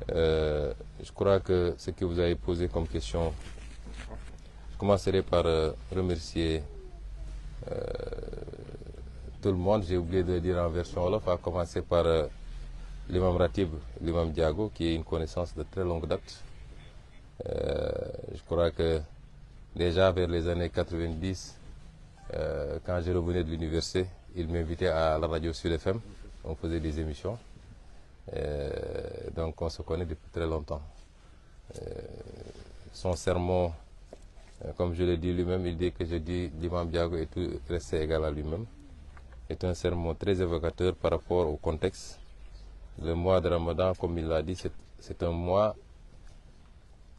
Je crois que ce que vous avez posé comme question, je commencerai par remercier tout le monde. J'ai oublié de le dire en version Wolof, à commencer par l'imam Ratib, l'imam Diago, qui est une connaissance de très longue date. Je crois que déjà vers les années 90, quand je revenais de l'université, il m'invitait à la radio Sud FM. On faisait des émissions. Donc on se connaît depuis très longtemps. Son sermon, comme je l'ai dit lui-même, il dit que je dis l'imam Diago est tout resté égal à lui-même. C'est un sermon très évocateur par rapport au contexte. Le mois de Ramadan, comme il l'a dit, c'est un mois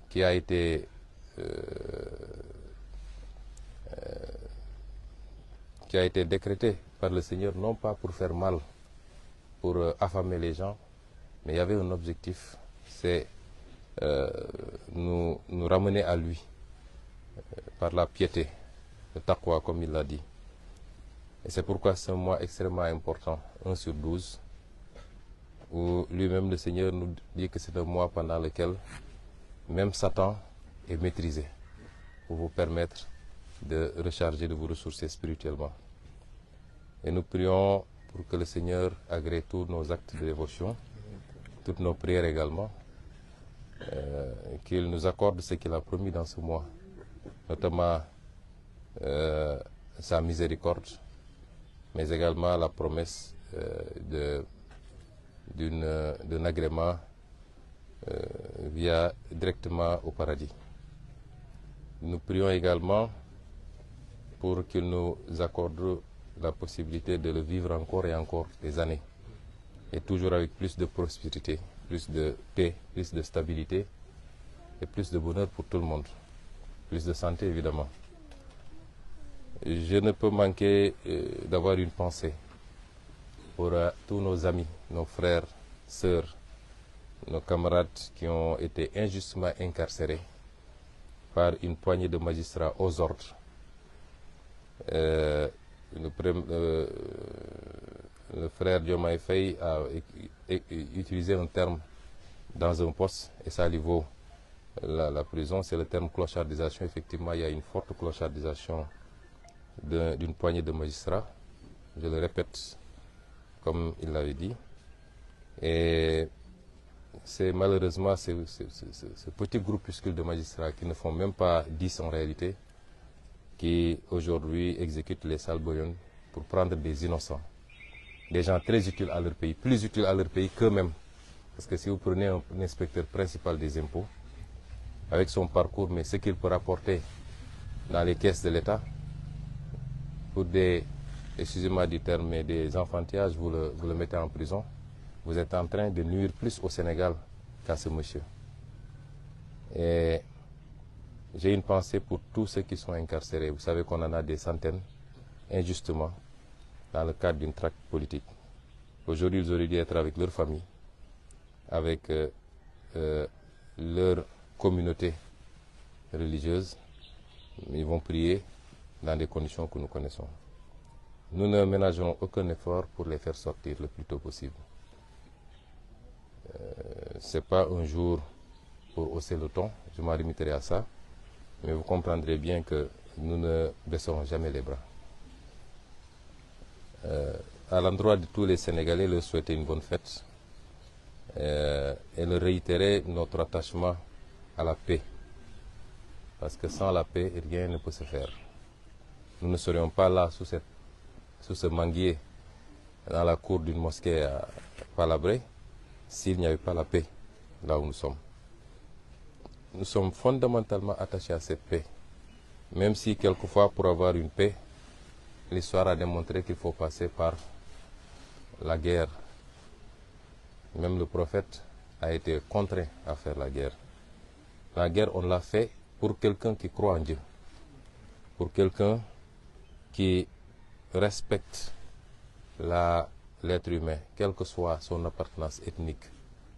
qui a été décrété par le Seigneur, non pas pour faire mal, pour affamer les gens, mais il y avait un objectif, c'est nous ramener à lui par la piété, le taqwa comme il l'a dit. Et c'est pourquoi c'est un mois extrêmement important, 1 sur 12, où lui-même le Seigneur nous dit que c'est un mois pendant lequel même Satan est maîtrisé pour vous permettre de recharger, de vous ressourcer spirituellement. Et nous prions pour que le Seigneur agrée tous nos actes de dévotion, toutes nos prières également, qu'il nous accorde ce qu'il a promis dans ce mois, notamment sa miséricorde, mais également la promesse d'un agrément directement au paradis. Nous prions également pour qu'il nous accorde la possibilité de le vivre encore et encore des années, et toujours avec plus de prospérité, plus de paix, plus de stabilité et plus de bonheur pour tout le monde, plus de santé évidemment. Je ne peux manquer d'avoir une pensée pour tous nos amis, nos frères, sœurs, nos camarades qui ont été injustement incarcérés par une poignée de magistrats aux ordres. Le frère Diomaye Faye a utilisé un terme dans un poste, et ça lui vaut la prison, c'est le terme clochardisation. Effectivement, il y a une forte clochardisation d'une poignée de magistrats, je le répète comme il l'avait dit, et c'est malheureusement ce petit groupuscule de magistrats qui ne font même pas 10 en réalité, qui aujourd'hui exécutent les sales bouillons pour prendre des innocents, des gens très utiles à leur pays, plus utiles à leur pays qu'eux-mêmes. Parce que si vous prenez un inspecteur principal des impôts, avec son parcours, mais ce qu'il peut rapporter dans les caisses de l'État, pour des, excusez-moi du terme, mais des enfantillages, vous le mettez en prison, vous êtes en train de nuire plus au Sénégal qu'à ce monsieur. Et j'ai une pensée pour tous ceux qui sont incarcérés. Vous savez qu'on en a des centaines, injustement, dans le cadre d'une traque politique. Aujourd'hui, ils auraient dû être avec leur famille, avec leur communauté religieuse. Ils vont prier dans des conditions que nous connaissons. Nous ne ménagerons aucun effort pour les faire sortir le plus tôt possible. Ce n'est pas un jour pour hausser le ton, je m'en limiterai à ça, mais vous comprendrez bien que nous ne baisserons jamais les bras. À l'endroit de tous les Sénégalais, leur souhaiter une bonne fête et leur réitérer notre attachement à la paix. Parce que sans la paix, rien ne peut se faire. Nous ne serions pas là sous ce manguier dans la cour d'une mosquée à Palabré s'il n'y avait pas la paix là où nous sommes. Nous sommes fondamentalement attachés à cette paix. Même si quelquefois, pour avoir une paix, l'histoire a démontré qu'il faut passer par la guerre. Même le prophète a été contraint à faire la guerre. La guerre, on l'a fait pour quelqu'un qui croit en Dieu, pour quelqu'un qui respecte l'être humain, quelle que soit son appartenance ethnique,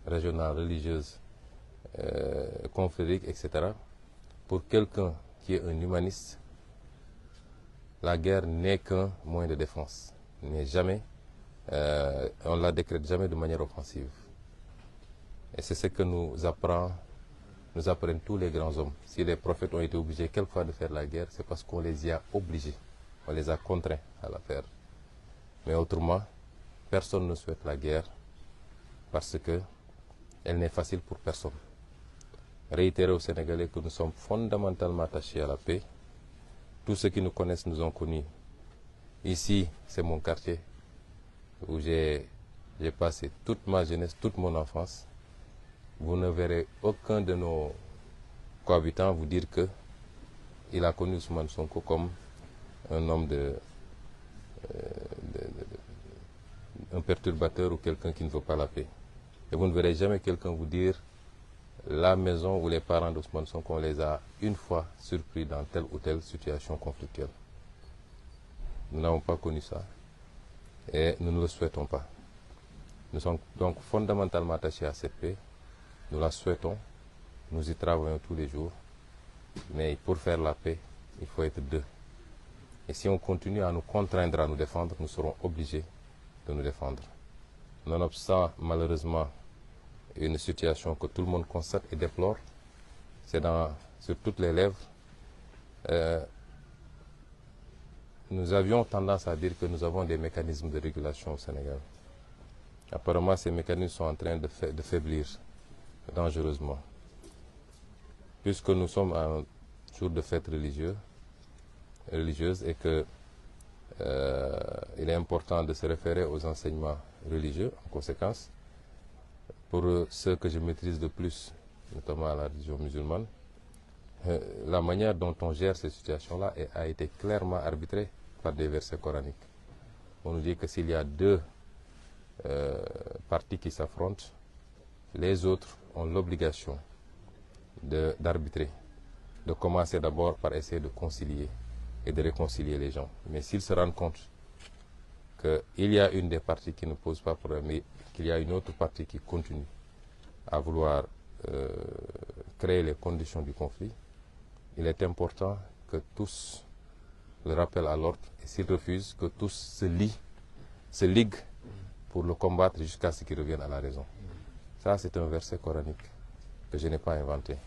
régionale, religieuse, confrérique, etc. Pour quelqu'un qui est un humaniste, la guerre n'est qu'un moyen de défense. On ne la décrète jamais de manière offensive. Et c'est ce que nous apprennent tous les grands hommes. Si les prophètes ont été obligés quelquefois de faire la guerre, c'est parce qu'on les y a obligés, on les a contraints à la faire. Mais autrement, personne ne souhaite la guerre parce qu'elle n'est facile pour personne. Réitérer aux Sénégalais que nous sommes fondamentalement attachés à la paix. Tous ceux qui nous connaissent nous ont connus. Ici, c'est mon quartier où j'ai passé toute ma jeunesse, toute mon enfance. Vous ne verrez aucun de nos cohabitants vous dire qu'il a connu Ousmane Sonko comme un homme un perturbateur ou quelqu'un qui ne veut pas la paix. Et vous ne verrez jamais quelqu'un vous dire la maison ou les parents d'Ousmane Sonko, on les a une fois surpris dans telle ou telle situation conflictuelle. Nous n'avons pas connu ça et nous ne le souhaitons pas. Nous sommes donc fondamentalement attachés à cette paix. Nous la souhaitons, nous y travaillons tous les jours, mais pour faire la paix, il faut être deux. Et si on continue à nous contraindre à nous défendre, nous serons obligés de nous défendre. Nonobstant malheureusement une situation que tout le monde constate et déplore, c'est sur toutes les lèvres. Nous avions tendance à dire que nous avons des mécanismes de régulation au Sénégal. Apparemment, ces mécanismes sont en train de faiblir dangereusement. Puisque nous sommes à un jour de fête religieuse et que il est important de se référer aux enseignements religieux en conséquence. Pour ceux que je maîtrise de plus, notamment à la religion musulmane, la manière dont on gère ces situations-là a été clairement arbitrée par des versets coraniques. On nous dit que s'il y a deux parties qui s'affrontent, les autres ont l'obligation d'arbitrer, de commencer d'abord par essayer de concilier et de réconcilier les gens. Mais s'ils se rendent compte qu'il y a une des parties qui ne pose pas problème, mais qu'il y a une autre partie qui continue à vouloir créer les conditions du conflit, il est important que tous le rappellent à l'ordre et s'ils refusent, que tous se liguent pour le combattre jusqu'à ce qu'ils reviennent à la raison. Ça, c'est un verset coranique que je n'ai pas inventé.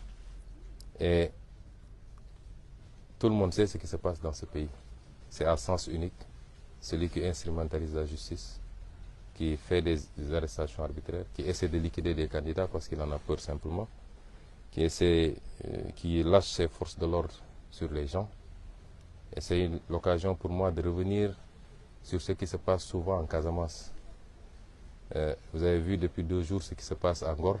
Et tout le monde sait ce qui se passe dans ce pays. C'est à sens unique. Celui qui instrumentalise la justice, qui fait des arrestations arbitraires, qui essaie de liquider des candidats parce qu'il en a peur simplement, qui lâche ses forces de l'ordre sur les gens. Et c'est l'occasion pour moi de revenir sur ce qui se passe souvent en Casamance. Vous avez vu depuis 2 jours ce qui se passe à Ngor.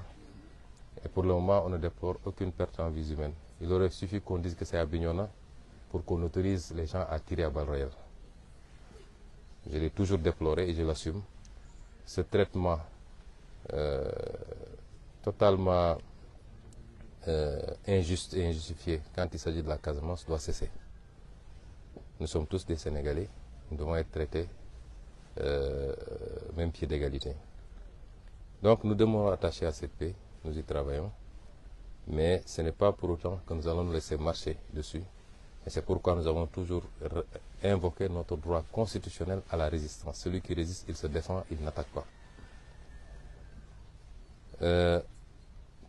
Et pour le moment, on ne déplore aucune perte en vie humaine. Il aurait suffi qu'on dise que c'est à Bignona pour qu'on autorise les gens à tirer à balles réelles. Je l'ai toujours déploré et je l'assume. Ce traitement totalement injuste et injustifié quand il s'agit de la Casamance doit cesser. Nous sommes tous des Sénégalais, nous devons être traités même pied d'égalité. Donc nous demeurons attachés à cette paix, nous y travaillons, mais ce n'est pas pour autant que nous allons nous laisser marcher dessus. Et c'est pourquoi nous avons toujours invoqué notre droit constitutionnel à la résistance. Celui qui résiste, il se défend, il n'attaque pas.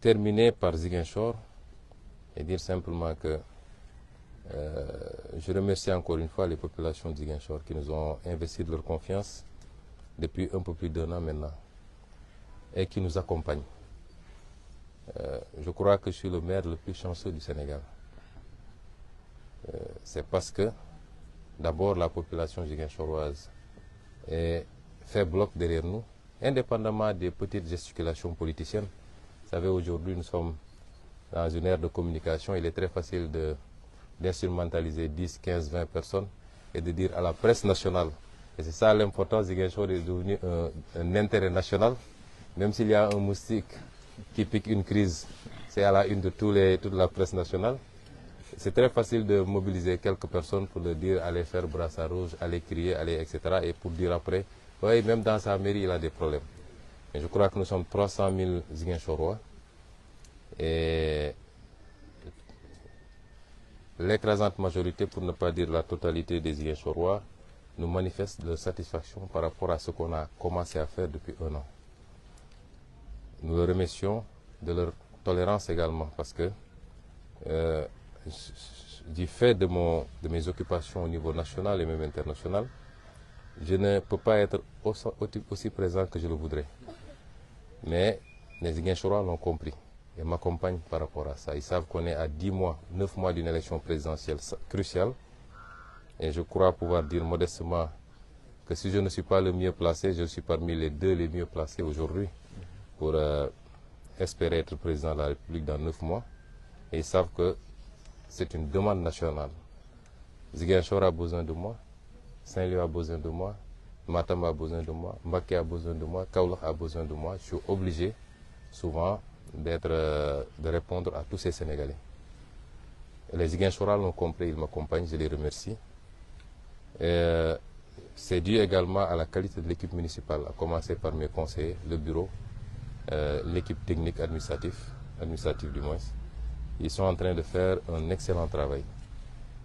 Terminer par Ziguinchor et dire simplement que je remercie encore une fois les populations de Ziguinchor qui nous ont investi de leur confiance depuis un peu plus d'1 an maintenant et qui nous accompagnent. Je crois que je suis le maire le plus chanceux du Sénégal. C'est parce que d'abord la population ziguinchoroise fait bloc derrière nous, indépendamment des petites gesticulations politiciennes. Vous savez, aujourd'hui nous sommes dans une ère de communication, il est très facile d'instrumentaliser 10, 15, 20 personnes et de dire à la presse nationale. Et c'est ça l'importance, Ziguinchor est devenu un intérêt national, même s'il y a un moustique qui pique une crise, c'est à la une de toute la presse nationale. C'est très facile de mobiliser quelques personnes pour leur dire allez faire brassard rouge, allez crier, allez, etc. Et pour dire après, oui, même dans sa mairie, il a des problèmes. Et je crois que nous sommes 300 000 Ziguinchorois. Et l'écrasante majorité, pour ne pas dire la totalité des Ziguinchorois, nous manifestent leur satisfaction par rapport à ce qu'on a commencé à faire depuis 1 an. nous les remercions de leur tolérance également parce que du fait de mes occupations au niveau national et même international, je ne peux pas être aussi présent que je le voudrais. Mais les Ziguinchorois l'ont compris et m'accompagnent par rapport à ça. Ils savent qu'on est à 10 mois, 9 mois d'une élection présidentielle cruciale. Et je crois pouvoir dire modestement que si je ne suis pas le mieux placé, je suis parmi les 2 les mieux placés aujourd'hui pour espérer être président de la République dans 9 mois. Et ils savent que c'est une demande nationale. Ziguinchor a besoin de moi, Saint-Louis a besoin de moi, Matam a besoin de moi, Mbacké a besoin de moi, Kaolack a besoin de moi. Je suis obligé souvent de répondre à tous ces Sénégalais. Les Ziguinchorois l'ont compris, ils m'accompagnent, je les remercie. C'est dû également à la qualité de l'équipe municipale, à commencer par mes conseillers, le bureau, l'équipe technique administrative du moins. Ils sont en train de faire un excellent travail.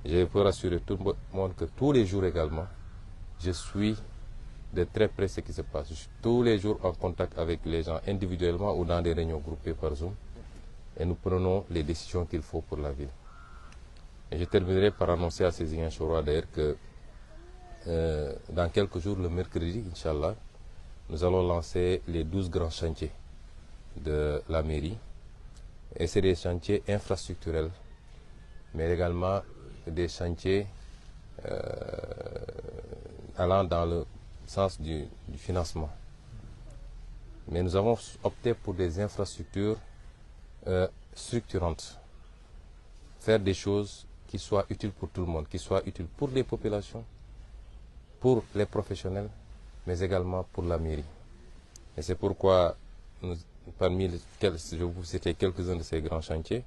Je peux rassurer tout le monde que tous les jours également, je suis de très près ce qui se passe. Je suis tous les jours en contact avec les gens individuellement ou dans des réunions groupées par Zoom et nous prenons les décisions qu'il faut pour la ville. Et je terminerai par annoncer à ces Ziguinchorois d'ailleurs que dans quelques jours, le mercredi, Inch'Allah, nous allons lancer les 12 grands chantiers de la mairie. Et c'est des chantiers infrastructurels, mais également des chantiers allant dans le sens du financement. Mais nous avons opté pour des infrastructures structurantes. Faire des choses qui soient utiles pour tout le monde, qui soient utiles pour les populations, pour les professionnels, mais également pour la mairie. Et c'est pourquoi, parmi lesquels je vous citer quelques-uns de ces grands chantiers,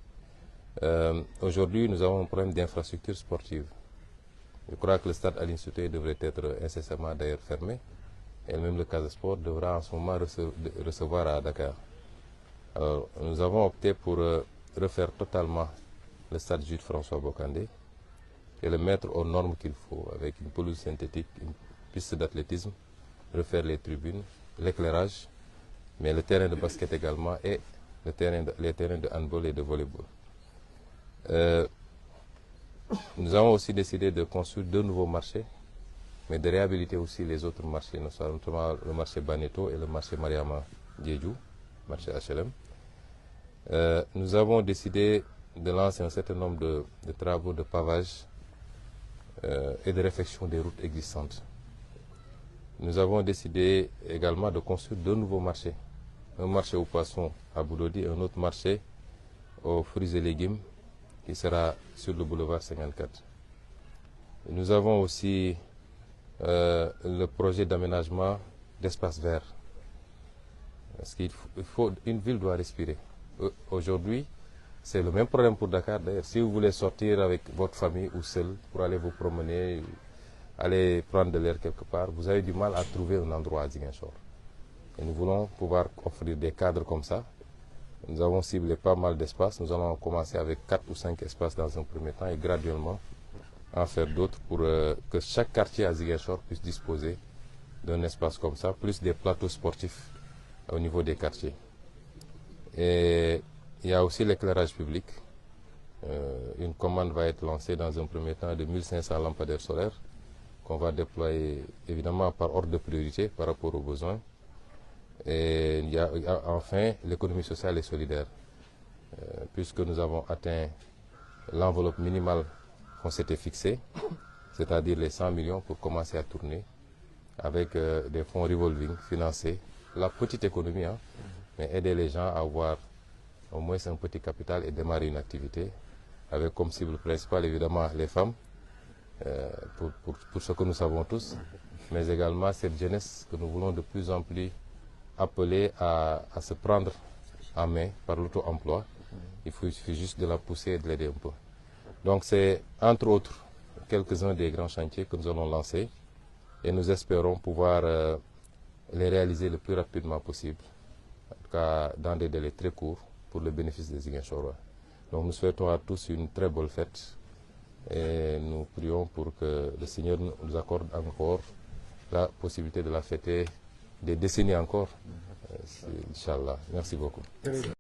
aujourd'hui nous avons un problème d'infrastructure sportive. Je crois que le stade Aline Sitoé devrait être incessamment d'ailleurs fermé, et même le Casa Sport devra en ce moment recevoir à Dakar. Alors, nous avons opté pour refaire totalement le stade Jules François Bocandé et le mettre aux normes qu'il faut, avec une pelouse synthétique, une piste d'athlétisme, refaire les tribunes, l'éclairage, mais le terrain de basket également et les terrains de handball et de volleyball. Nous avons aussi décidé de construire 2 nouveaux marchés, mais de réhabiliter aussi les autres marchés, notamment le marché Baneto et le marché Mariama Diédhiou, marché HLM. Nous avons décidé de lancer un certain nombre de travaux de pavage et de réfection des routes existantes. Nous avons décidé également de construire 2 nouveaux marchés. Un marché aux poissons à Boulodi et un autre marché aux fruits et légumes qui sera sur le boulevard 54. Et nous avons aussi le projet d'aménagement d'espaces verts. Parce une ville doit respirer. Aujourd'hui, c'est le même problème pour Dakar d'ailleurs. Si vous voulez sortir avec votre famille ou seul pour aller vous promener, aller prendre de l'air quelque part, vous avez du mal à trouver un endroit à Ziguinchor. Et nous voulons pouvoir offrir des cadres comme ça. Nous avons ciblé pas mal d'espaces. Nous allons commencer avec 4 ou 5 espaces dans un premier temps et graduellement en faire d'autres pour que chaque quartier à Ziguinchor puisse disposer d'un espace comme ça, plus des plateaux sportifs au niveau des quartiers. Et il y a aussi l'éclairage public. Une commande va être lancée dans un premier temps de 1500 lampadaires solaires qu'on va déployer évidemment par ordre de priorité par rapport aux besoins. Et il y a enfin l'économie sociale et solidaire. Puisque nous avons atteint l'enveloppe minimale qu'on s'était fixée, c'est-à-dire les 100 millions pour commencer à tourner avec des fonds revolving, financer la petite économie, mais aider les gens à avoir au moins un petit capital et démarrer une activité avec comme cible principale évidemment les femmes, pour ce que nous savons tous, mais également cette jeunesse que nous voulons de plus en plus appeler à se prendre en main par l'auto-emploi. Il suffit juste de la pousser et de l'aider un peu. Donc c'est entre autres quelques-uns des grands chantiers que nous allons lancer et nous espérons pouvoir les réaliser le plus rapidement possible, en tout cas dans des délais très courts pour le bénéfice des Ziguinchorois. Donc nous souhaitons à tous une très bonne fête et nous prions pour que le Seigneur nous accorde encore la possibilité de la fêter des décennies encore. Inch'Allah. Merci beaucoup.